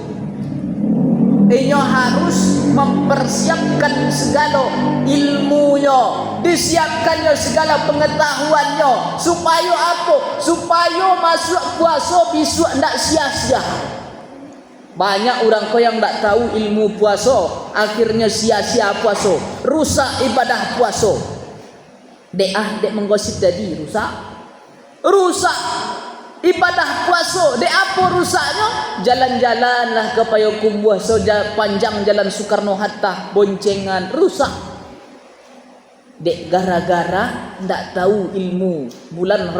ia harus mempersiapkan segala ilmunya, disiapkannya segala pengetahuannya, supaya apa? Supaya masuk puasa besok tidak sia-sia. Banyak orang kau yang tak tahu ilmu puasa, akhirnya sia-sia puasa, rusak ibadah puasa. Dek menggosip tadi rusak ibadah puasa. Dek apa rusaknya? Jalan-jalanlah ke Payakumbuh puasa panjang jalan Soekarno-Hatta, boncengan, rusak. Dek gara-gara ndak tahu ilmu bulan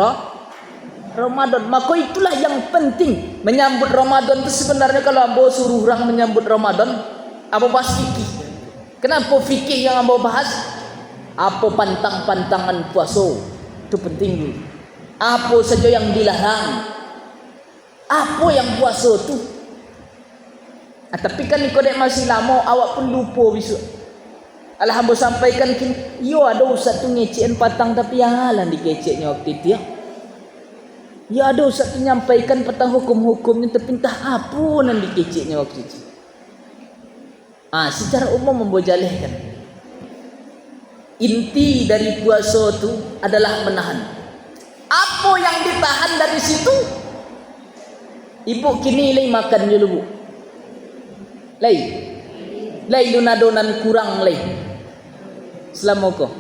Ramadan. Maka itulah yang penting menyambut Ramadan itu. Sebenarnya kalau ambo suruh orang menyambut Ramadan, ambo bahas fikih. Kenapa fikih yang ambo bahas? Apa pantang-pantangan puasa? Itu penting dulu. Apa saja yang dilarang? Apa yang puasa tu? Tapi kan ni kodek masih lama, awak pun lupa besok. Alhamdulillah sampaikan yo ada ustaz tu ngecek patang tapi halan dikeceknya waktu itu ya. Ya ada Ustaz menyampaikan petang hukum-hukumnya terpintah apa nan dikeciknya waktu itu. Secara umum membojalehkan. Inti dari puasa itu adalah menahan. Apa yang ditahan dari situ? Ibu kini lagi makan dulu bu. Lagi lunadonan kurang lagi. Selama kau.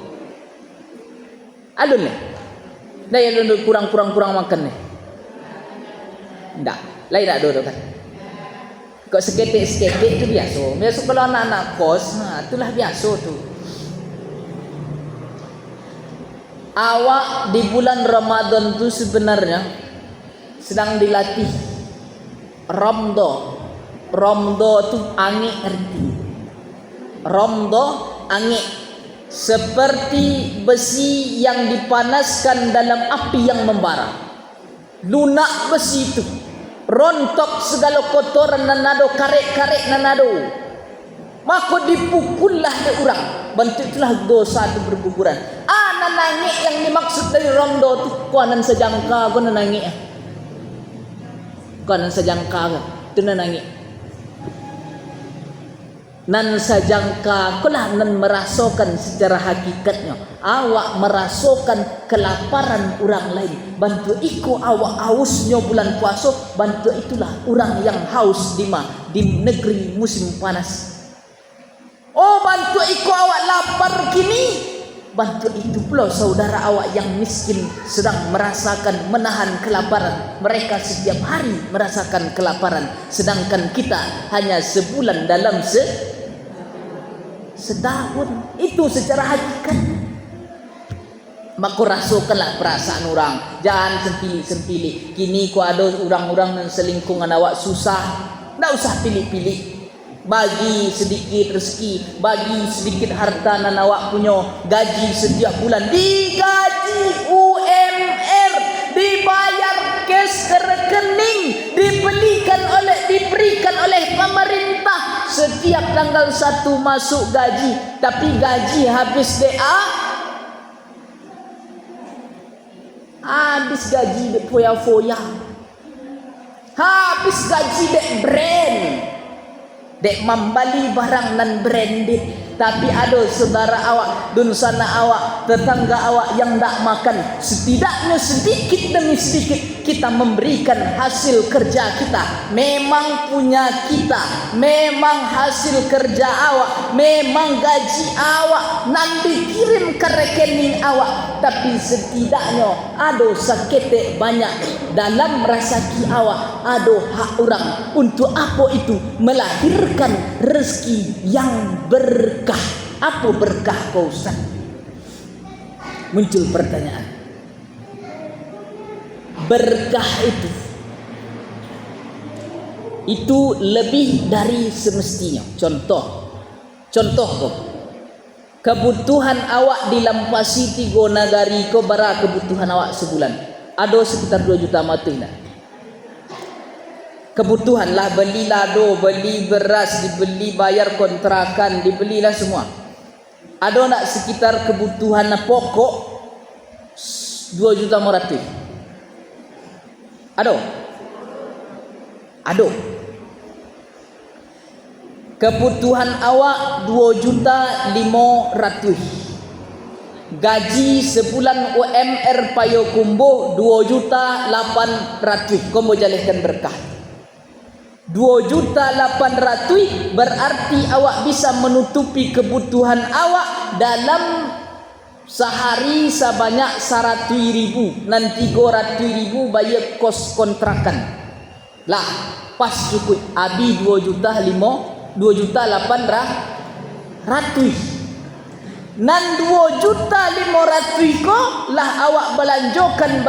Alun nih. Lagi kurang makan nih. Enggak. Lagi tak ada kan. Kok seketik itu biasa. Biasa kalau anak-anak kos, itulah biasa tu. Awak di bulan Ramadan tu sebenarnya sedang dilatih. Romdo tu angin erti. Romdo angin seperti besi yang dipanaskan dalam api yang membara. Lunak besi itu. Rontok segala kotoran nanado, karek-karek nanado. Maka dipukullah ke orang. Bentuk itulah dosa itu berguguran. Nanangik yang dimaksud dari romdo itu kuanan sejangka, kuanan nangik. Kuanan sejangka itu nanangik. Nan sejangka kulah nan merasakan secara hakikatnya. Awak merasakan kelaparan orang lain. Bantu iku awak hausnya bulan puasa. Bantu itulah orang yang haus di negeri musim panas. Oh bantu iku awak lapar kini. Bantu itu pula saudara awak yang miskin sedang merasakan menahan kelaparan. Mereka setiap hari merasakan kelaparan. Sedangkan kita hanya sebulan dalam setahun. Itu secara hakikat. Maka rasakanlah perasaan orang. Jangan sempili-sempili. Kini ku ada orang-orang yang selingkungan awak susah. Tak usah pilih-pilih. Bagi sedikit rezeki, bagi sedikit harta nan awak punya, gaji setiap bulan digaji UMR, dibayar cash ke rekening, diberikan oleh pemerintah setiap tanggal 1 masuk gaji. Tapi gaji habis habis gaji dek foya-foya, habis gaji dek brand, dek membeli barang non branded. Tapi ada saudara awak, dunsana awak, tetangga awak yang tak makan. Setidaknya sedikit demi sedikit kita memberikan hasil kerja kita. Memang punya kita, memang hasil kerja awak, memang gaji awak nanti kirim ke rekening awak. Tapi setidaknya ada seketek banyak dalam rezeki awak, ada hak orang. Untuk apa itu? Melahirkan rezeki yang berkah. Apa berkah kau Ustaz? Muncul pertanyaan. Berkah itu lebih dari semestinya. Contoh kau, kebutuhan awak dilampasi 3 nagari kau bara kebutuhan awak sebulan. Ada sekitar 2 juta mati nak. Kebutuhan lah, beli lado, beli beras, dibeli bayar kontrakan, dibelilah semua. Ada nak sekitar kebutuhan pokok 2 juta moratif? Ada. Kebutuhan awak 2 juta 500. Gaji sebulan UMR Payokumbuh 2 juta 800. Kau mau jalihkan berkah. 2.800.000 berarti awak bisa menutupi kebutuhan awak dalam sehari sebanyak 100.000. Nanti 300.000 bayar kos kontrakan. Lah, pas cukup. Abi 2.800.000 nan 2.500.000 ko lah awak belanjokan.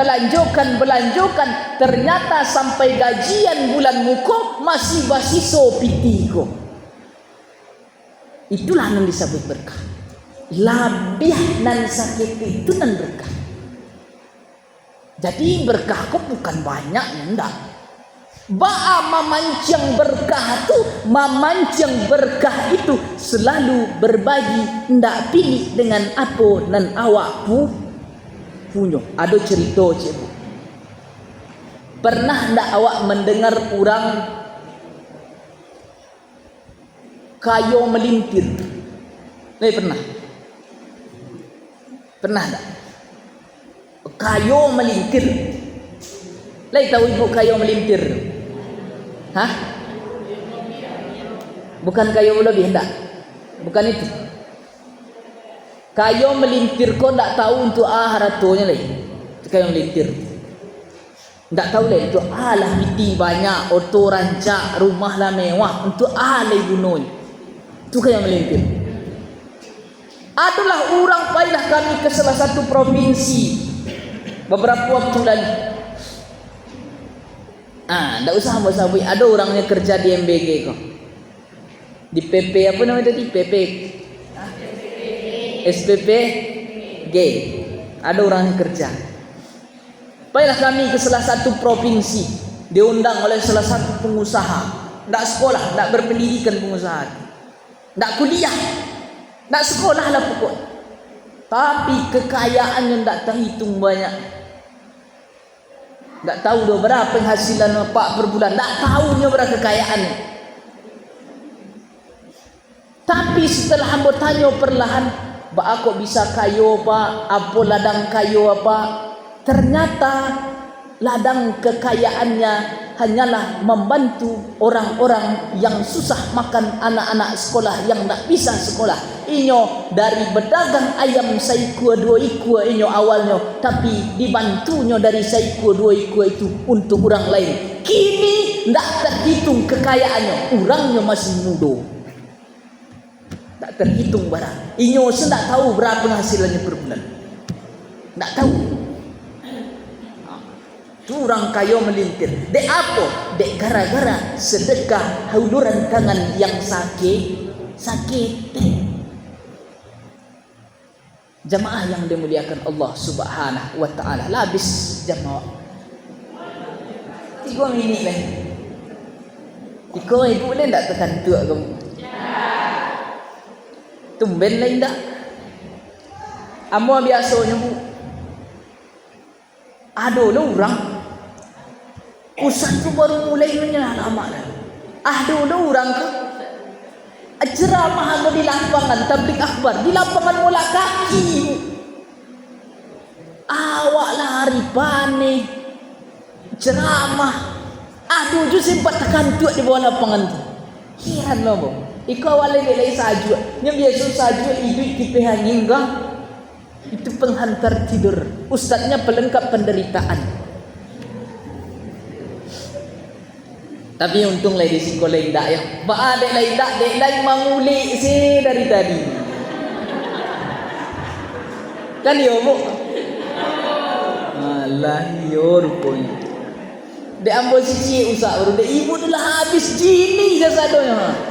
Ternyata sampai gajian bulan muko masih basiso piti ko. Itulah yang disebut berkah. Labih nan sakit itu nan berkah. Jadi berkah ko bukan banyak, enggak. Memancing berkah itu selalu berbagi, ndak pilih dengan apa nan awak punya. Ada cerita cikgu. Pernah ndak awak mendengar orang kayo melintir? Pernah? Pernah tak? Kayo melintir. Tahu ibu kayo melintir? Hah? Bukan kayo lebih enggak? Bukan itu. Kayo melintir kau ndak tahu untuk haratonya Itu kayo melintir. Ndak tahu itu lah miti banyak, auto rancak, rumah lah mewah, untuk gunung. Itu kayo melintir. Adalah orang payah kami ke salah satu provinsi beberapa waktu lalu. Ndak usah sabui. Ada orangnya kerja di MBG kok. Di PP apa namanya tadi? PP SPP G. Ada orang yang kerja. Payah kami ke salah satu provinsi, diundang oleh salah satu pengusaha. Ndak sekolah, ndak berpendidikan pengusaha. Ndak kuliah. Ndak sekolah lah pokok. Tapi kekayaannya ndak terhitung banyak. Ndak tahu berapa penghasilan Pak per bulan. Ndak tahunya berapa kekayaannya. Tapi setelah hamba tanya perlahan, kok bisa kayo Pak? Apa ladang kayo apa? Ternyata ladang kekayaannya hanyalah membantu orang-orang yang susah makan, anak-anak sekolah yang tak bisa sekolah. Inyo dari berdagang ayam saikua dua ikua inyo awalnya, tapi dibantunya dari saikua dua ikua itu untuk orang lain. Kini tak terhitung kekayaannya, orangnya masih muda. Tak terhitung barang. Inyo sendak tahu berapa penghasilannya per bulan. Tak tahu. Orang kayo melintir. Dek apa? Dek gara-gara sedekah hauluran tangan yang sakit. Jamaah yang dimuliakan Allah Subhanahu wa taala. Habis jamaah. 3 minit lah. Ibu boleh tak tekan tua kamu? Tumben lain tak? Amo biasanya bu. Aduh lah orang. Usan tu baru mulai lama dah. Aduh lah orang ke. Ceramah di lapangan tablik akhbar, di lapangan bola kaki. Awak lari panik. Ceramah. Aduh ju sempat tekan tuak di bawah lapangan tu. Heran lah bu. Ikaw awalnya nilai saju. Yang biasa saju hidup tipe hingga. Itu penghantar tidur. Ustadznya pelengkap penderitaan. Tapi untung lah di sekolah indah ya. Dek lain mengulik sih dari tadi. Kan ya bu? Alah yo rupanya. Dek ambil cici usah baru. Dek ibu dah habis jini jasadonya.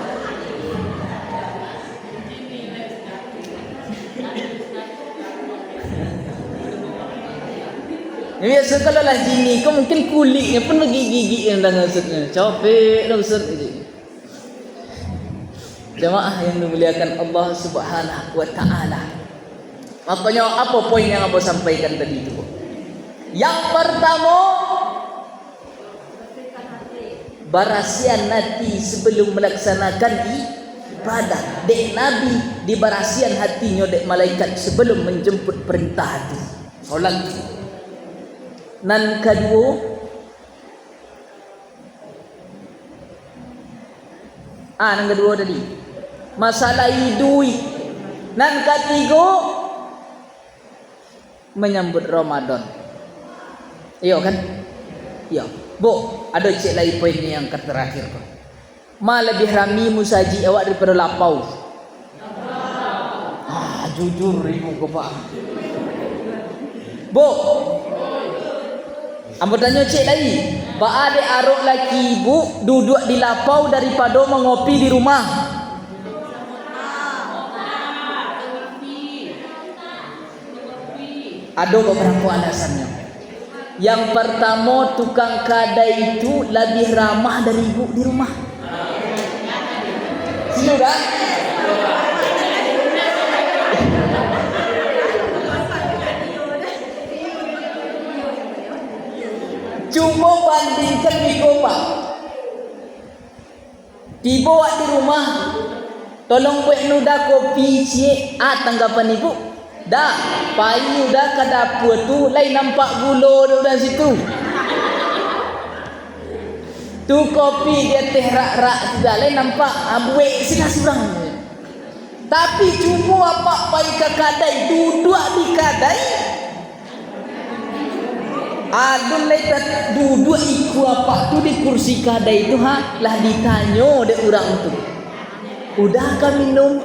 Biasa kalau lah jini, kau mungkin kulitnya pun gigi yang dah ngasutnya. Capek dah usut itu. Jemaah yang dimuliakan Allah Subhanahu wa taala. Makanya apa poin yang Abah sampaikan tadi itu? Yang pertama, barasian hati sebelum melaksanakan ibadah. Dek Nabi di barasian hatinya dek malaikat sebelum menjemput perintah hati. Solat. Nan kedua, nan kedua tadi masalah duit. Nan ketiga menyambut Ramadan. Iya kan? Iya. Bu, ada cek lagi poin ni yang terakhir tu. Lebih rami musaji awak daripada lapau. Jujur ibu kau faham. Bu, ambo tanya cek lagi. Ada arok laki ibu duduk di lapau daripada mengopi di rumah. Ada beberapa alasannya. Yang pertama, tukang kadai itu lebih ramah dari ibu di rumah. Sudah? Cuma Tiba di rumah, tolong buat nuda kopi cik. Tanggapan ibu, dah payu dah ke dapur tu, lain nampak gula dah situ. Tu kopi dia teh rak-rak tu dah, lain nampak buik sila surang. Tapi cuba apa pai ke kadai, duduk di kadai. Adun lai duduk iku apa tu di kursi kadai tu lah ditanya dek orang tu. Udah kah minum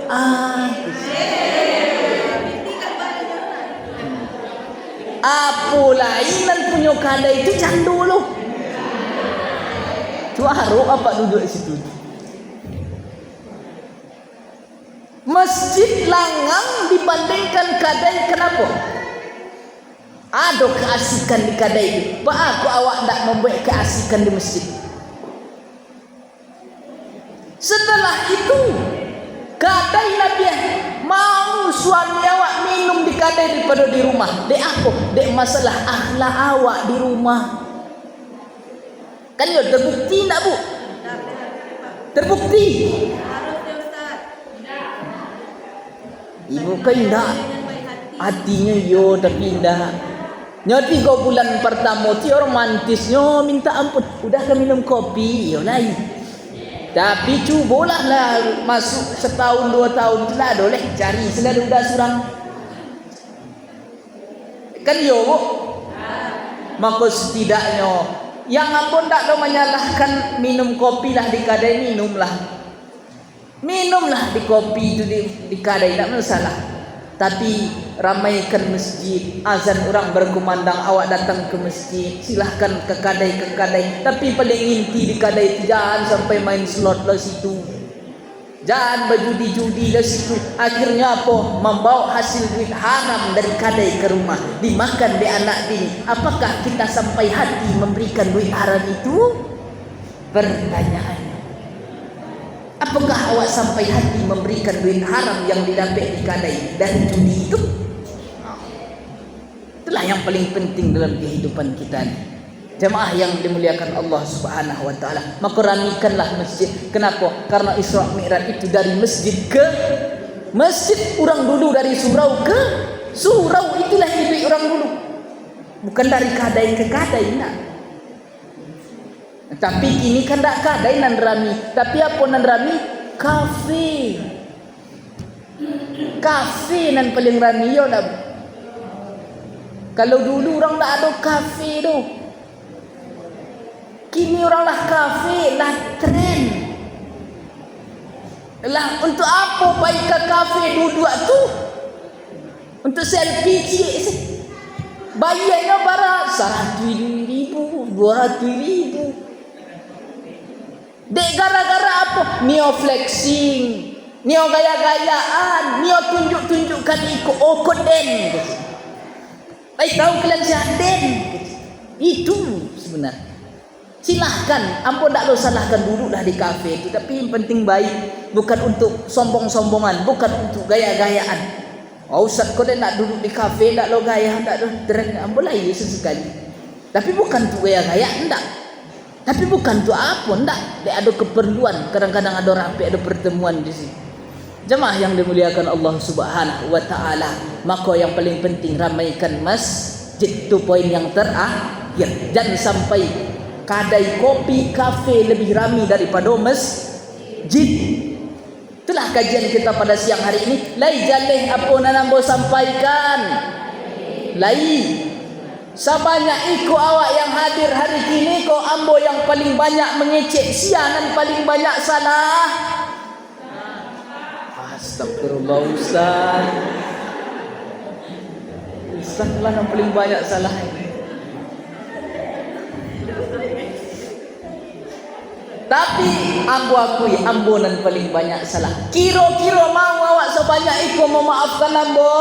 apa lainan punya kadai itu candu lu. Tu haruk apa duduk situ. Masjid langang dibandingkan kadai, kenapa? Ada keasikan di kadai itu. Pak aku awak tak membuat keasikan di masjid. Setelah itu kadai Nabi mau suami awak minum di kadai daripada di rumah. Dek apa? Dek masalah akhlak awak di rumah. Kan ya terbukti tak bu? Terbukti. Ibu kan tak. Hatinya yo tapi indah. Nyo 3 bulan pertama ti romantisnya minta ampun. Udah ke minum kopi yo lain. Tapi cubalah lah masuk setahun 2 tahun lah boleh cari selalu dah surang. Kan yo bu. Maka setidaknya yang ampun tak do menyalahkan minum kopi lah di kadai, minumlah. Minumlah di kopi itu di kadai tak masalah. Tapi ramaikan masjid, azan orang berkumandang, awak datang ke masjid, silahkan ke kadai. Tapi paling inti di kadai itu jangan sampai main slot lah situ, jangan berjudi-judi lah situ. Akhirnya apa? Membawa hasil duit haram dari kadai ke rumah, dimakan di anak bini. Apakah kita sampai hati memberikan duit haram itu? Pertanyaannya, apakah awak sampai hati memberikan duit haram yang didapat di kadai dari judi itu? Itulah yang paling penting dalam kehidupan kita ni. Jemaah yang dimuliakan Allah Subhanahu wa taala, maka ramikanlah masjid. Kenapa? Karena Isra Mi'raj itu dari masjid ke masjid. Orang dulu dari surau ke surau, itulah hidup orang dulu. Bukan dari kadai ke kadai nak. Tapi kini kan tak kadai nan rami. Tapi apa nan rami? Kafe. Kafe nan paling rami yo lah. Kalau dulu orang tak ada kafe tu. Kini orang lah kafe, lah trend. Lah untuk apa baik ke kafe duduk tu? Untuk selfie cik. Bayarnya barang 100,000, 200,000. Dek gara-gara apa? Nio flexing, nio gaya-gayaan, nio tunjuk-tunjukkan ikut koden. Baik tahu kalian siaden. Itu sebenarnya. Silahkan, ampun tak lo salahkan, duduklah di kafe itu. Tapi yang penting baik, bukan untuk sombong-sombongan, bukan untuk gaya-gayaan. Oh Ustaz kau dah nak duduk di kafe, tak lo gaya, tak lo trend, ampun lah ya sesekali. Tapi bukan untuk gaya-gaya, enggak. Tapi bukan tu apa, enggak. Dia ada keperluan, kadang-kadang ada rapi, ada pertemuan di sini. Jemaah yang dimuliakan Allah Subhanahu wa taala, maka yang paling penting ramaikan masjid. Itu poin yang terakhir. Jangan sampai kadai kopi, kafe lebih ramai daripada masjid. Itulah kajian kita pada siang hari ini. Lai jaleh apa nanambo sampaikan. Lai sebanyak iku awak yang hadir hari ini, kau ambo yang paling banyak mengecek sianan, paling banyak salah. Astagfirullah Ustaz. Ustaz lah yang paling banyak salah ini. Tapi ambo akui ambo nan paling banyak salah. Kira-kira mau awak sebanyak iku memaafkan ambo?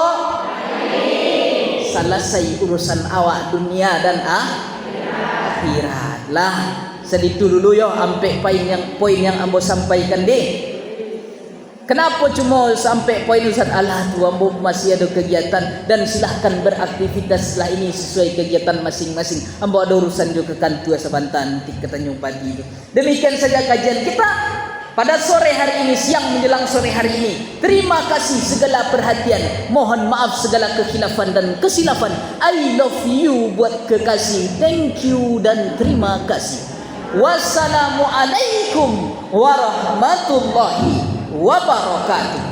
Selesai urusan awak dunia dan akhirat lah. Seditu dulu yo sampai poin yang ambo sampaikan deh. Kenapa cuma sampai poin Ustaz? Allah tu ambo masih ada kegiatan, dan silahkan beraktivitas setelah ini sesuai kegiatan masing-masing. Ambo ada urusan juga ke kantor Sabantan nanti ke Tanjung Padi itu. Demikian saja kajian kita pada sore hari ini, siang menjelang sore hari ini, terima kasih segala perhatian, mohon maaf segala kekhilafan dan kesilapan. I love you buat kekasih, thank you dan terima kasih. Wassalamualaikum warahmatullahi wabarakatuh.